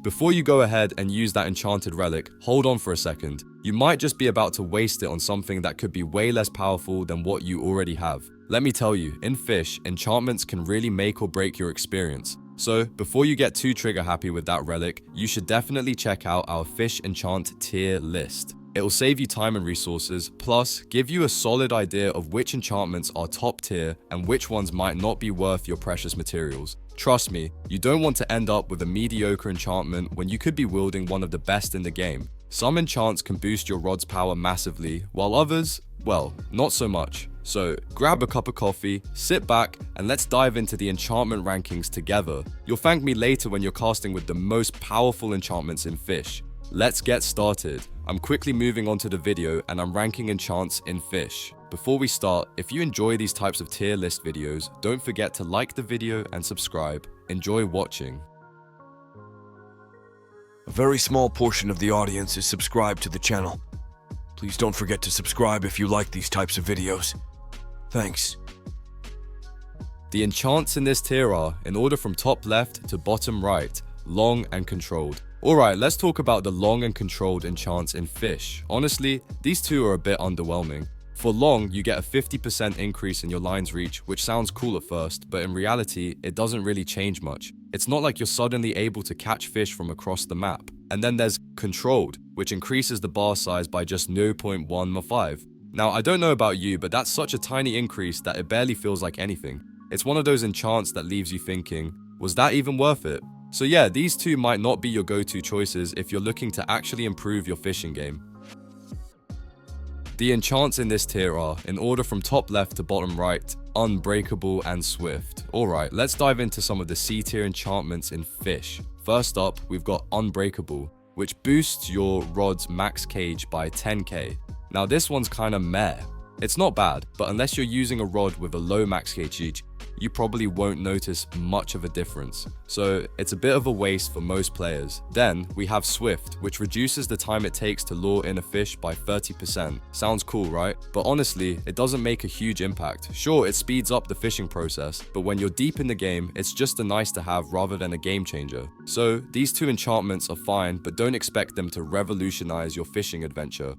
Before you go ahead and use that enchanted relic, hold on for a second. You might just be about to waste it on something that could be way less powerful than what you already have. Let me tell you, in Fish, enchantments can really make or break your experience. So, before you get too trigger happy with that relic, you should definitely check out our Fisch Enchant tier list. It will save you time and resources, plus give you a solid idea of which enchantments are top tier and which ones might not be worth your precious materials. Trust me, you don't want to end up with a mediocre enchantment when you could be wielding one of the best in the game. Some enchants can boost your rod's power massively, while others, well, not so much. So grab a cup of coffee, sit back, and let's dive into the enchantment rankings together. You'll thank me later when you're casting with the most powerful enchantments in Fish. Let's get started. I'm quickly moving on to the video and I'm ranking enchants in Fish. Before we start, if you enjoy these types of tier list videos, don't forget to like the video and subscribe. Enjoy watching. A very small portion of the audience is subscribed to the channel. Please don't forget to subscribe if you like these types of videos. Thanks. The enchants in this tier are, in order from top left to bottom right, long and controlled. Alright, let's talk about the long and controlled enchants in Fish. Honestly, these two are a bit underwhelming. For long, you get a 50% increase in your line's reach, which sounds cool at first, but in reality, it doesn't really change much. It's not like you're suddenly able to catch fish from across the map. And then there's controlled, which increases the bar size by just 0.115. Now, I don't know about you, but that's such a tiny increase that it barely feels like anything. It's one of those enchants that leaves you thinking, was that even worth it? So yeah, these two might not be your go-to choices if you're looking to actually improve your fishing game. The enchants in this tier are, in order from top left to bottom right, Unbreakable and Swift. Alright, let's dive into some of the C tier enchantments in Fish. First up, we've got Unbreakable, which boosts your rod's max cage by 10k. Now this one's kinda meh. It's not bad, but unless you're using a rod with a low max cage, you probably won't notice much of a difference. So it's a bit of a waste for most players. Then we have Swift, which reduces the time it takes to lure in a fish by 30%. Sounds cool, right? But honestly, it doesn't make a huge impact. Sure, it speeds up the fishing process, but when you're deep in the game, it's just a nice to have rather than a game changer. So these two enchantments are fine, but don't expect them to revolutionize your fishing adventure.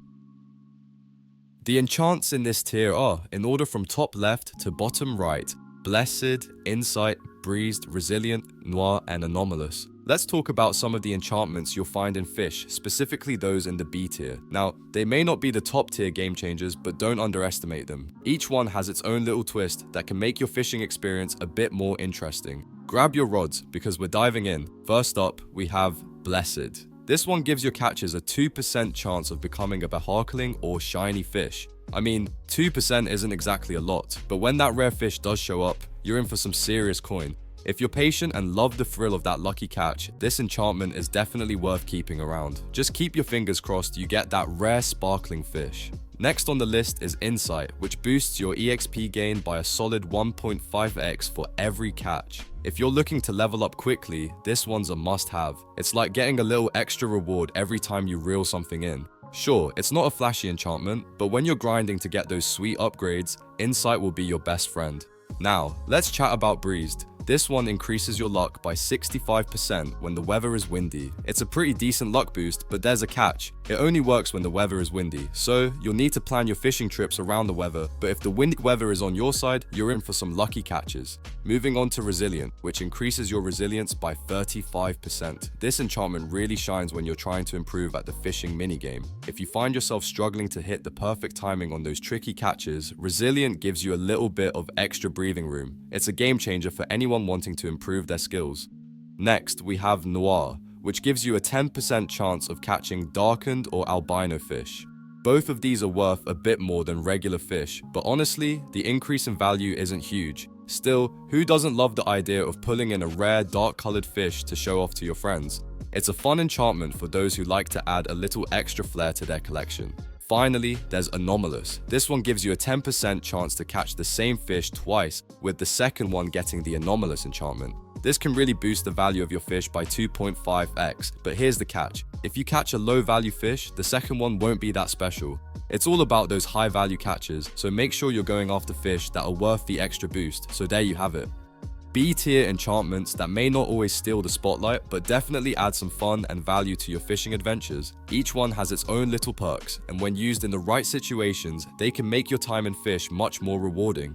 The enchants in this tier are, in order from top left to bottom right, Blessed, Insight, Breezed, Resilient, Noir, and Anomalous. Let's talk about some of the enchantments you'll find in Fish, specifically those in the B tier. Now, they may not be the top tier game changers, but don't underestimate them. Each one has its own little twist that can make your fishing experience a bit more interesting. Grab your rods, because we're diving in. First up, we have Blessed. This one gives your catches a 2% chance of becoming a beharkling or shiny fish. I mean, 2% isn't exactly a lot, but when that rare fish does show up, you're in for some serious coin. If you're patient and love the thrill of that lucky catch, this enchantment is definitely worth keeping around. Just keep your fingers crossed you get that rare sparkling fish. Next on the list is Insight, which boosts your EXP gain by a solid 1.5x for every catch. If you're looking to level up quickly, this one's a must-have. It's like getting a little extra reward every time you reel something in. Sure, it's not a flashy enchantment, but when you're grinding to get those sweet upgrades, Insight will be your best friend. Now, let's chat about Breezed. This one increases your luck by 65% when the weather is windy. It's a pretty decent luck boost, but there's a catch. It only works when the weather is windy, so you'll need to plan your fishing trips around the weather, but if the windy weather is on your side, you're in for some lucky catches. Moving on to Resilient, which increases your resilience by 35%. This enchantment really shines when you're trying to improve at the fishing minigame. If you find yourself struggling to hit the perfect timing on those tricky catches, Resilient gives you a little bit of extra breathing room. It's a game changer for anyone wanting to improve their skills. Next, we have Noir, which gives you a 10% chance of catching darkened or albino fish. Both of these are worth a bit more than regular fish, but honestly, the increase in value isn't huge. Still, who doesn't love the idea of pulling in a rare dark-colored fish to show off to your friends? It's a fun enchantment for those who like to add a little extra flair to their collection. Finally, there's Anomalous. This one gives you a 10% chance to catch the same fish twice, with the second one getting the Anomalous enchantment. This can really boost the value of your fish by 2.5x, but here's the catch. If you catch a low value fish, the second one won't be that special. It's all about those high value catches, so make sure you're going after fish that are worth the extra boost, so there you have it. B tier enchantments that may not always steal the spotlight, but definitely add some fun and value to your fishing adventures. Each one has its own little perks, and when used in the right situations, they can make your time in fish much more rewarding.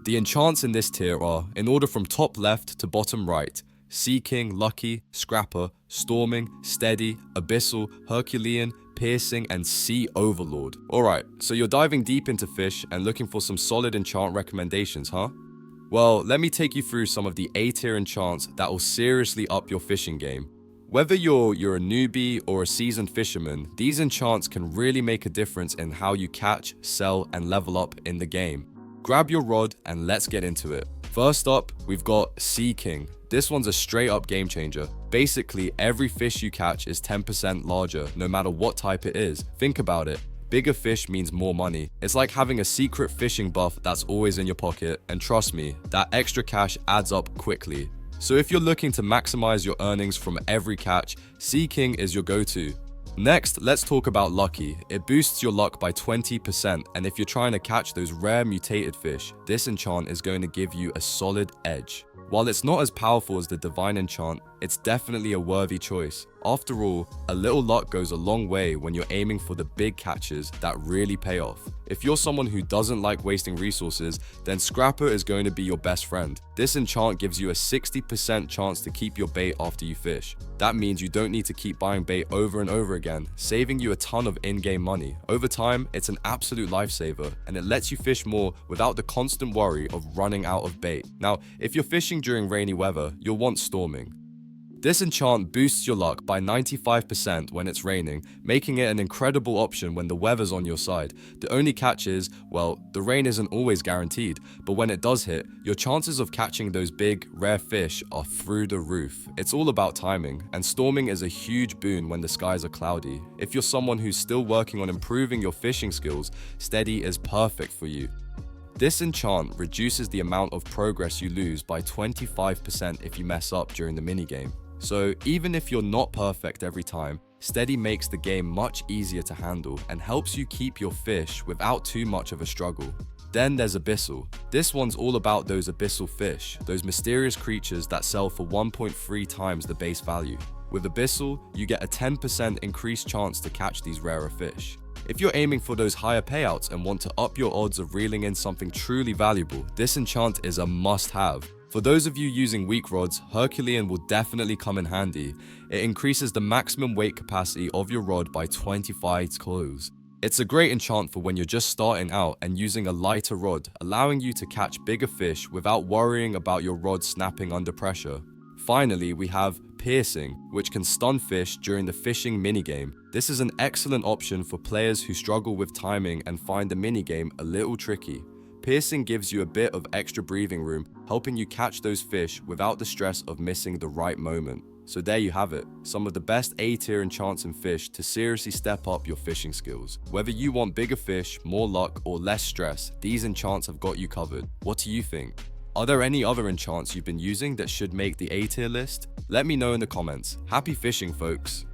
The enchants in this tier are, in order from top left to bottom right: Sea King, Lucky, Scrapper, Storming, Steady, Abyssal, Herculean, Piercing, and Sea Overlord. Alright, so you're diving deep into fish and looking for some solid enchant recommendations, huh? Well, let me take you through some of the A tier enchants that will seriously up your fishing game. Whether you're a newbie or a seasoned fisherman, these enchants can really make a difference in how you catch, sell, and level up in the game. Grab your rod and let's get into it. First up, we've got Sea King. This one's a straight up game changer. Basically, every fish you catch is 10% larger, no matter what type it is. Think about it. Bigger fish means more money. It's like having a secret fishing buff that's always in your pocket, and trust me, that extra cash adds up quickly. So if you're looking to maximize your earnings from every catch, Sea King is your go-to. Next, let's talk about Lucky. It boosts your luck by 20%, and if you're trying to catch those rare mutated fish, this enchant is going to give you a solid edge. While it's not as powerful as the Divine Enchant, it's definitely a worthy choice. After all, a little luck goes a long way when you're aiming for the big catches that really pay off. If you're someone who doesn't like wasting resources, then Scrapper is going to be your best friend. This enchant gives you a 60% chance to keep your bait after you fish. That means you don't need to keep buying bait over and over again, saving you a ton of in-game money. Over time, it's an absolute lifesaver, and it lets you fish more without the constant worry of running out of bait. Now, if you're fishing during rainy weather, you'll want Storming. This enchant boosts your luck by 95% when it's raining, making it an incredible option when the weather's on your side. The only catch is, well, the rain isn't always guaranteed, but when it does hit, your chances of catching those big, rare fish are through the roof. It's all about timing, and Storming is a huge boon when the skies are cloudy. If you're someone who's still working on improving your fishing skills, Steady is perfect for you. This enchant reduces the amount of progress you lose by 25% if you mess up during the minigame. So even if you're not perfect every time, Steady makes the game much easier to handle and helps you keep your fish without too much of a struggle. Then there's Abyssal. This one's all about those abyssal fish, those mysterious creatures that sell for 1.3 times the base value. With Abyssal, you get a 10% increased chance to catch these rarer fish. If you're aiming for those higher payouts and want to up your odds of reeling in something truly valuable, this enchant is a must-have. For those of you using weak rods, Herculean will definitely come in handy. It increases the maximum weight capacity of your rod by 25 kilos. It's a great enchant for when you're just starting out and using a lighter rod, allowing you to catch bigger fish without worrying about your rod snapping under pressure. Finally, we have Piercing, which can stun fish during the fishing minigame. This is an excellent option for players who struggle with timing and find the minigame a little tricky. Piercing gives you a bit of extra breathing room, helping you catch those fish without the stress of missing the right moment. So there you have it, some of the best A-tier enchants in fish to seriously step up your fishing skills. Whether you want bigger fish, more luck, or less stress, these enchants have got you covered. What do you think? Are there any other enchants you've been using that should make the A-tier list? Let me know in the comments. Happy fishing, folks!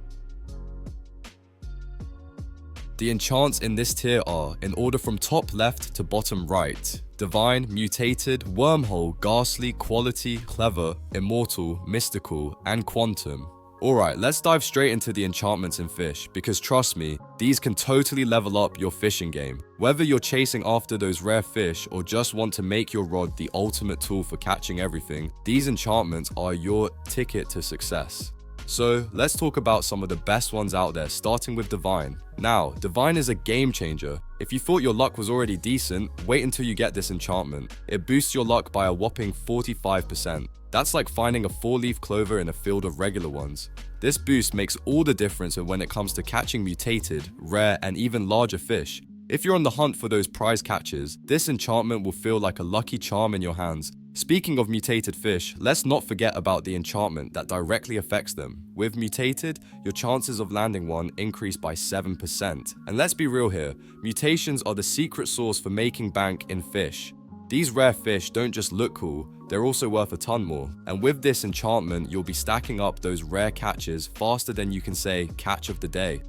The enchants in this tier are, in order from top left to bottom right: Divine, Mutated, Wormhole, Ghastly, Quality, Clever, Immortal, Mystical, and Quantum. Alright, let's dive straight into the enchantments in fish, because trust me, these can totally level up your fishing game. Whether you're chasing after those rare fish or just want to make your rod the ultimate tool for catching everything, these enchantments are your ticket to success. So let's talk about some of the best ones out there, starting with Divine. Now, Divine is a game changer. If you thought your luck was already decent, wait until you get this enchantment. It boosts your luck by a whopping 45%. That's like finding a 4-leaf clover in a field of regular ones. This boost makes all the difference when it comes to catching mutated, rare, and even larger fish. If you're on the hunt for those prize catches, this enchantment will feel like a lucky charm in your hands. Speaking of mutated fish, let's not forget about the enchantment that directly affects them. With Mutated, your chances of landing one increase by 7%. And let's be real here, mutations are the secret sauce for making bank in fish. These rare fish don't just look cool, they're also worth a ton more. And with this enchantment, you'll be stacking up those rare catches faster than you can say catch of the day.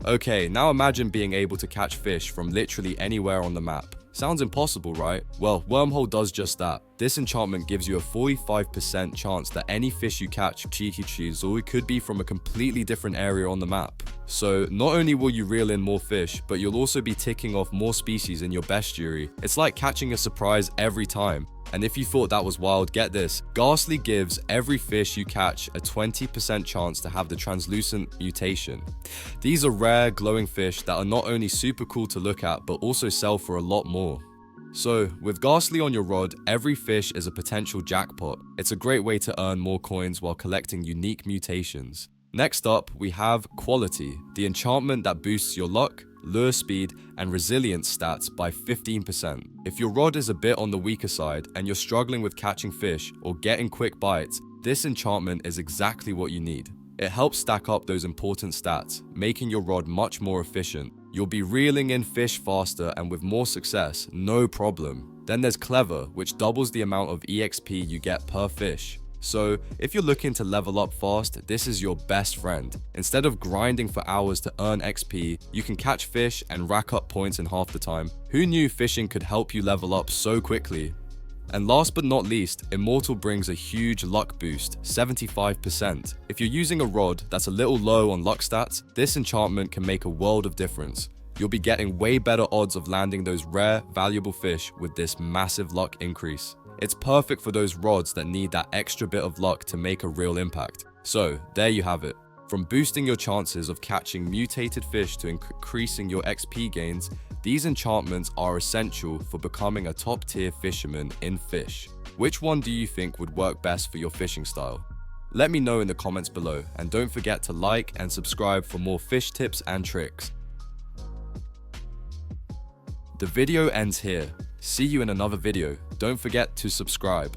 Okay, now imagine being able to catch fish from literally anywhere on the map. Sounds impossible, right? Well, Wormhole does just that. This enchantment gives you a 45% chance that any fish you catch, cheeky cheese, or it could be from a completely different area on the map. So not only will you reel in more fish, but you'll also be ticking off more species in your bestiary. It's like catching a surprise every time. And if you thought that was wild, get this. Ghastly gives every fish you catch a 20% chance to have the translucent mutation. These are rare, glowing fish that are not only super cool to look at, but also sell for a lot more. So, with Ghastly on your rod, every fish is a potential jackpot. It's a great way to earn more coins while collecting unique mutations. Next up, we have Quality, the enchantment that boosts your luck, lure speed, and resilience stats by 15%. If your rod is a bit on the weaker side and you're struggling with catching fish or getting quick bites, this enchantment is exactly what you need. It helps stack up those important stats, making your rod much more efficient. You'll be reeling in fish faster and with more success, no problem. Then there's Clever, which doubles the amount of EXP you get per fish. So, if you're looking to level up fast, this is your best friend. Instead of grinding for hours to earn XP, you can catch fish and rack up points in half the time. Who knew fishing could help you level up so quickly? And last but not least, Immortal brings a huge luck boost, 75%. If you're using a rod that's a little low on luck stats, this enchantment can make a world of difference. You'll be getting way better odds of landing those rare, valuable fish with this massive luck increase. It's perfect for those rods that need that extra bit of luck to make a real impact. So, there you have it. From boosting your chances of catching mutated fish to increasing your XP gains, these enchantments are essential for becoming a top-tier fisherman in Fish. Which one do you think would work best for your fishing style? Let me know in the comments below, and don't forget to like and subscribe for more fish tips and tricks. The video ends here. See you in another video. Don't forget to subscribe.